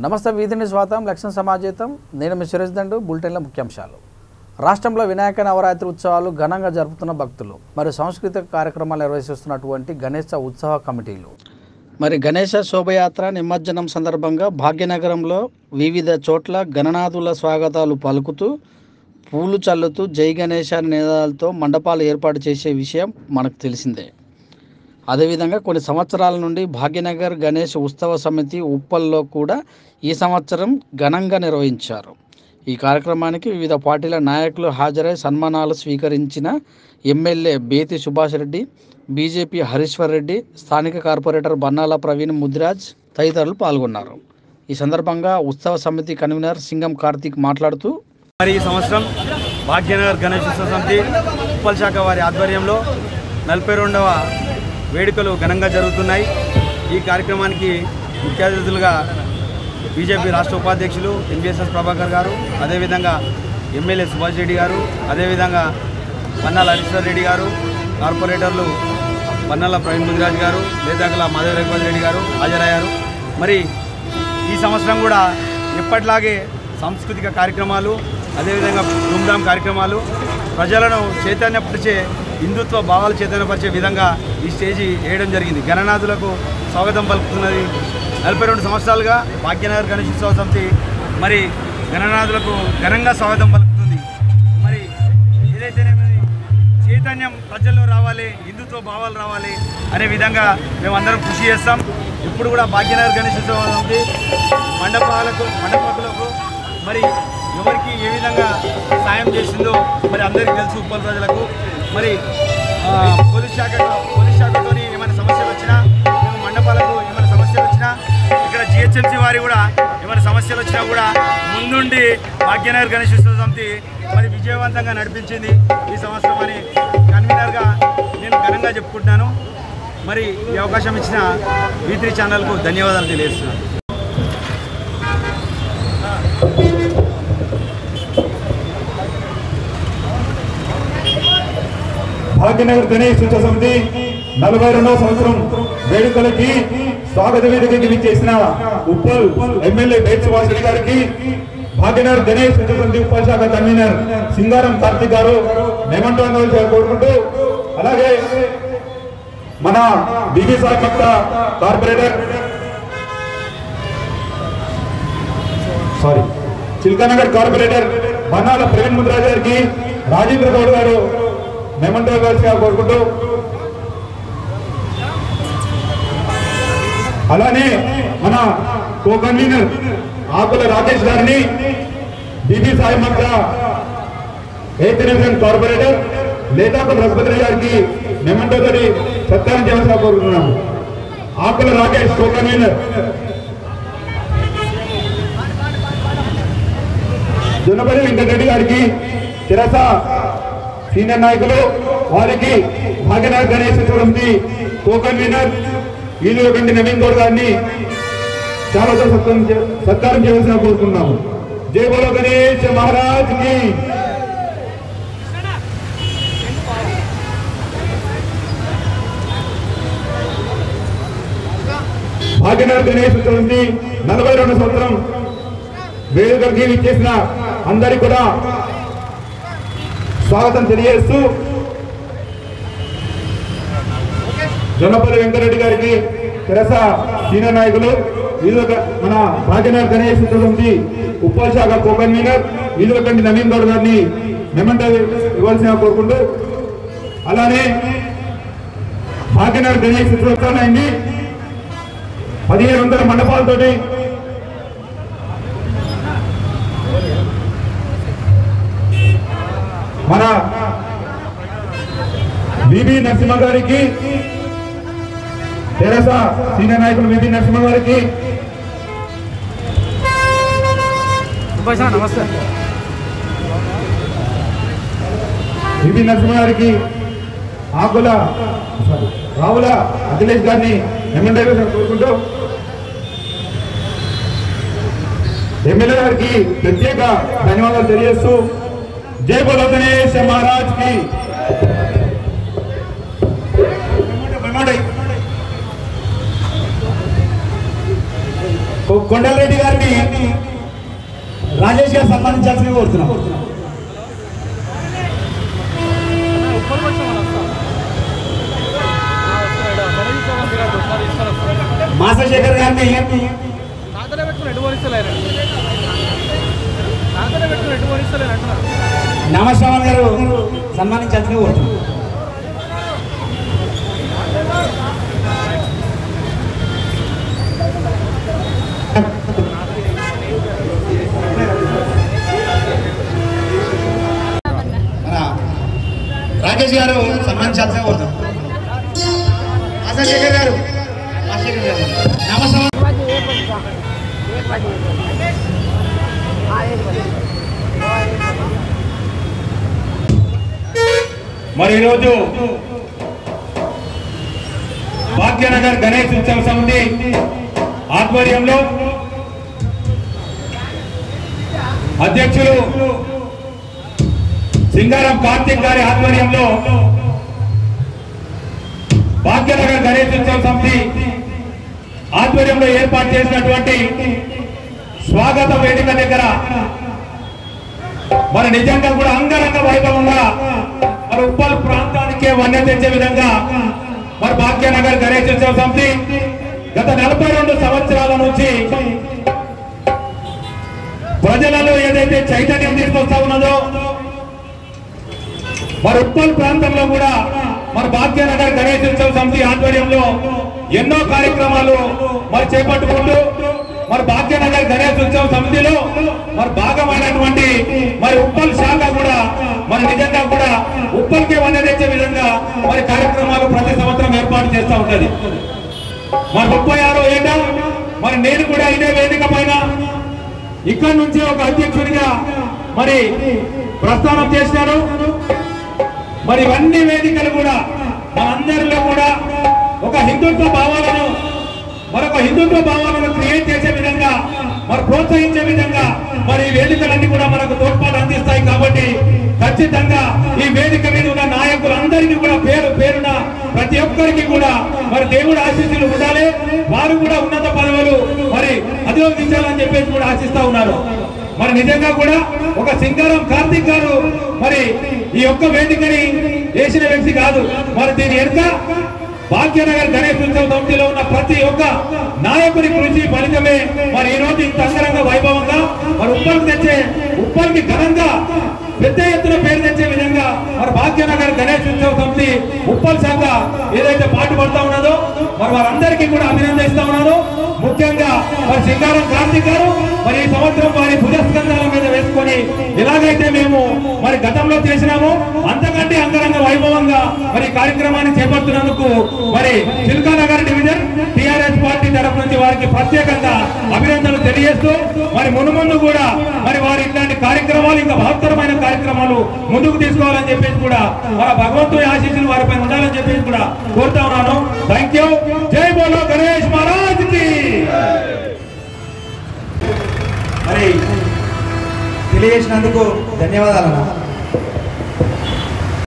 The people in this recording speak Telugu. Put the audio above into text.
నమస్తే వీధిని స్వాగతం లక్ష్యం సమాజేతం నేను మీ సురేష్ దండు బులెటిన్ల ముఖ్యాంశాలు రాష్ట్రంలో వినాయక నవరాత్రి ఉత్సవాలు ఘనంగా జరుపుతున్న భక్తులు మరియు సాంస్కృతిక కార్యక్రమాలు నిర్వహిస్తున్నటువంటి గణేశ ఉత్సవ కమిటీలు గణేశ శోభయాత్ర నిమజ్జనం సందర్భంగా భాగ్యనగరంలో వివిధ చోట్ల గణనాథుల స్వాగతాలు పలుకుతూ పూలు చల్లుతూ జై గణేశ నినాదాలతో మండపాలు ఏర్పాటు చేసే విషయం మనకు తెలిసిందే. అదేవిధంగా కొన్ని సంవత్సరాల నుండి భాగ్యనగర్ గణేష్ ఉత్సవ సమితి ఉప్పల్లో కూడా ఈ సంవత్సరం ఘనంగా నిర్వహించారు. ఈ కార్యక్రమానికి వివిధ పార్టీల నాయకులు హాజరై సన్మానాలు స్వీకరించిన ఎమ్మెల్యే బేతి సుభాష్ రెడ్డి, బీజేపీ హరీశ్వర్ రెడ్డి, స్థానిక కార్పొరేటర్ బన్నాల ప్రవీణ్ ముదిరాజ్ తదితరులు పాల్గొన్నారు. ఈ సందర్భంగా ఉత్సవ సమితి కన్వీనర్ సింగం కార్తీక్ మాట్లాడుతూ ఈ సంవత్సరం భాగ్యనగర్ గణేష్ ఉత్సవ సమితి ఉప్పల్ శాఖ వారి ఆధ్వర్యంలో 42వ వేడుకలు ఘనంగా జరుగుతున్నాయి. ఈ కార్యక్రమానికి ముఖ్య అతిథులుగా బీజేపీ రాష్ట్ర ఉపాధ్యక్షులు ఎంబీఎస్ఎస్ ప్రభాకర్ గారు, అదేవిధంగా ఎమ్మెల్యే సుభాష్ రెడ్డి గారు, అదేవిధంగా బన్నాల హరీశ్వర్ రెడ్డి గారు, కార్పొరేటర్లు బన్నాల ప్రవీణ్ ముదిరాజ్ గారు, లేదాకల మాధవ రేఖపాల్ రెడ్డి గారు హాజరయ్యారు. మరి ఈ సంవత్సరం కూడా ఎప్పటిలాగే సాంస్కృతిక కార్యక్రమాలు, అదేవిధంగా ధూమ్ధామ్ కార్యక్రమాలు, ప్రజలను చైతన్యపరిచే హిందుత్వ భావాలు చైతన్యపరిచే విధంగా ఈ స్టేజి వేయడం జరిగింది. గణనాథులకు స్వాగతం పలుకుతున్నది. 42 సంవత్సరాలుగా భాగ్యనగర్ గణేష్ ఉత్సవ సమితి మరి గణనాథులకు ఘనంగా స్వాగతం పలుకుతుంది. మరి ఏదైతేనేమి చైతన్యం ప్రజల్లో రావాలి, హిందుత్వ భావాలు రావాలి అనే విధంగా మేమందరం కృషి చేస్తాం. ఇప్పుడు కూడా భాగ్యనగర్ గణేష్ ఉత్సవ సమితి మండపాలకు మరి ఎవరికి ఏ విధంగా సాయం చేసిందో మరి అందరికీ తెలుసు. ఉప్పల్ ప్రజలకు మరి పోలీస్ శాఖతో ఏమైనా సమస్యలు వచ్చినా, మండపాలకు ఏమైనా సమస్యలు వచ్చినా, ఇక్కడ జిహెచ్ఎంసీ వారి కూడా ఏమైనా సమస్యలు వచ్చినా కూడా ముందుండి భాగ్యనగర్ గణేష్ ఉత్సవ సమితి మరి విజయవంతంగా నడిపించింది ఈ సంవత్సరం అని కన్వీనర్గా నేను ఘనంగా చెప్పుకుంటున్నాను. మరి ఈ అవకాశం ఇచ్చిన V3 ఛానల్కు ధన్యవాదాలు తెలియజేస్తున్నాను. భాగ్యనగర్ గణేష్ ఉత్సవ సమితి 42వ సంవత్సరం వేడుకలకి స్వాగత వేదికకి విచ్చేసిన ఉప్పల్ ఎమ్మెల్యే బేతి సుభాష్ రెడ్డి గారికి, భాగ్యనగర్ గణేష్ ఉత్సవ సమితి ఉప్పల్ శాఖ కన్వీనర్ సింగారం కార్తీక్ గారు మేమంటూ కోరుకుంటూ, అలాగే మన బీబీ సాయి మక్త కార్పొరేటర్ చిల్కానగర్ కార్పొరేటర్ బన్నాల ప్రవీణ్ ముద్రాజ్ గారికి, రాజేంద్ర గౌడ్ గారు మేమంటూ కోరుకుంటూ, అలానే మన కో కన్వీనర్ ఆకుల రాకేష్ గారిని, B B Sai Makta 8th division corporator లేదాకుల రఘుపతి గారికి మేమంటూ సత్కారం చేయాల్సిన కోరుకుంటున్నాము. ఆకుల రాకేష్ కో కన్వీనర్, జొన్నపల్లి వెంకటరెడ్డి గారికి, తెరస సీనియర్ నాయకులు వారికి, భాగ్యనగర్ గణేష్ ఉత్సవ సమితి కో కన్వీనర్ ఈదులకంటి నవీన్ గౌడ్ గారిని చాలా సత్కారం చేయాల్సిన కోరుకున్నాము. జై బోలో గణేష్ మహారాజ్ కి. భాగ్యనగర్ గణేష్ ఉత్సవ సమితి 42వ సంవత్సరం వేడుకలకి విచ్చేసిన అందరికీ కూడా స్వాగతం తెలియజేస్తూ, జొన్నపల్లి వెంకటరెడ్డి గారికి, తెరస సీనియర్ నాయకులు, మన భాగ్యనగర్ గణేష్ ఉత్సవ సమితి ఉప్పల్ శాఖ కో కన్వీనర్ ఈదులకంటి నవీన్ గౌడ్ గారిని మేమంటూ ఇవ్వాల్సిన కోరుకుంటూ, అలానే భాగ్యనగర్ గణేష్ ఉత్సవం అయింది 1500 మండపాలతోటి మన బీబీ నరసింహ గారికి, తెరస సీనియర్ నాయకులు బీబీ నరసింహ గారికి, నమస్తే బీబీ నరసింహ గారికి, ఆకుల రావుల అఖిలేష్ గారిని ఎమ్మెల్యే కోరుకుంటూ, ఎమ్మెల్యే గారికి ప్రత్యేక ధన్యవాదాలు తెలియజేస్తూ, జై బోలో గణేష్ మహారాజ్ కి. కో కొండలరెడ్డి గారిని రాజేష్ గారు సన్మానించాల్సిందిగా కోరుతున్నాం. మాసశేఖర్ గారిని నామశ్రావణ్ గారు సన్మానించాల్సిందిగా కోరుతున్నాం. రాకేష్ గారు సన్మానించాల్సిన కోరుతాం. శేఖర్ గారు మరి ఈరోజు భాగ్యనగర్ గణేష్ ఉత్సవ సమితి ఆధ్వర్యంలో అధ్యక్షులు సింగారం కార్తిక్ గారి ఆధ్వర్యంలో భాగ్యనగర్ గణేష్ ఉత్సవ సమితి ఆధ్వర్యంలో ఏర్పాటు చేసినటువంటి స్వాగత వేదిక దగ్గర మరి నిజంగా కూడా అంగరంగ వైభవంగా మరి ఉప్పల్ ప్రాంతానికే వన్య తెచ్చే విధంగా మరి భాగ్యనగర్ గణేష్ ఉత్సవ సమితి గత 42 సంవత్సరాల నుంచి ప్రజలలో ఏదైతే చైతన్యం తీసుకొస్తా ఉన్నదో మరి ఉప్పల్ ప్రాంతంలో కూడా మరి భాగ్యనగర్ గణేష్ ఉత్సవ సమితి ఆధ్వర్యంలో ఎన్నో కార్యక్రమాలు మరి చేపట్టుకుంటూ మరి భాగ్యనగర్ గణేష్ ఉత్సవ సమితిలో మరి భాగమైనటువంటి మరి ఉప్పల్ శాఖ కూడా మరి నిజంగా కూడా ఉప్పల్కే వన్నె తెచ్చే విధంగా మరి కార్యక్రమాలు ప్రతి సంవత్సరం ఏర్పాటు చేస్తూ ఉంటది. మరి 36వ ఏట మరి నేను కూడా ఇదే వేదిక పైన ఇక్కడ నుంచి ఒక అధ్యక్షుడిగా మరి ప్రస్థానం చేసినారు. మరి ఇవన్నీ వేదికలు కూడా మనందరిలో కూడా ఒక హిందుత్వ భావాలను మరొక హిందుత్వ భావాలను క్రియేట్ చేసే విధంగా మరి ప్రోత్సహించే విధంగా మరి ఈ వేదికలన్నీ కూడా మనకు తోడ్పాటు అందిస్తాయి. కాబట్టి ఖచ్చితంగా ఈ వేదిక మీద ఉన్న నాయకులందరికీ కూడా పేరు పేరున ప్రతి ఒక్కరికి కూడా మరి దేవుడు ఆశీస్సులు ఉండాలి, వారు కూడా ఉన్నత పదవులు మరి అధిరోధించాలని చెప్పేసి కూడా ఆశిస్తా ఉన్నారు. మరి నిజంగా కూడా ఒక సింగారం కార్తిక్ గారు మరి ఈ యొక్క వేదికని వేసిన వ్యక్తి కాదు. మరి దీని వెనుక భాగ్యనగర్ గణేష్ ఉత్సవ సమితిలో ఉన్న ప్రతి ఒక్క నాయకుని కృషి ఫలితమే మరి ఈ రోజు ఇంత అంగరంగ వైభవంగా మరి ఉప్పల్కి ఘనంగా పెద్ద ఎత్తున పేరు తెచ్చే విధంగా మరి భాగ్యనగర్ గణేష్ ఉత్సవ సమితి ఉప్పల్ శాఖ ఏదైతే పాటుపడతా ఉన్నదో మరి వారందరికీ కూడా అభినందిస్తా ఉన్నాను. ముఖ్యంగా మరి సింగారం కార్తిక్ గారు మరి ఈ సంవత్సరం వారి భుజస్కంధాల మీద వేసుకొని ఎలాగైతే మేము మరి గతంలో చేసినామో అంతకంటే అంగరంగ వైభవంగా మరి కార్యక్రమాన్ని చేపడుతున్నందుకు మరి చిల్కానగర్ డివిజన్ టిఆర్ఎస్ పార్టీ తరఫు నుంచి వారికి ప్రత్యేకంగా అభినందనలు తెలియజేస్తూ మరి మునుముందు కూడా మరి వారి ఇట్లాంటి కార్యక్రమాలు ఇంకా మహత్తరమైన కార్యక్రమాలు ముందుకు తీసుకోవాలని చెప్పేసి కూడా మన భగవంతుని ఆశీస్సులు వారిపై ఉండాలని చెప్పేసి కూడా కోరుతా ఉన్నాను. Thank you. జై బోలో గణేష్ మహారాజ్ కి. మరి తెలియజేసినందుకు ధన్యవాదాలు.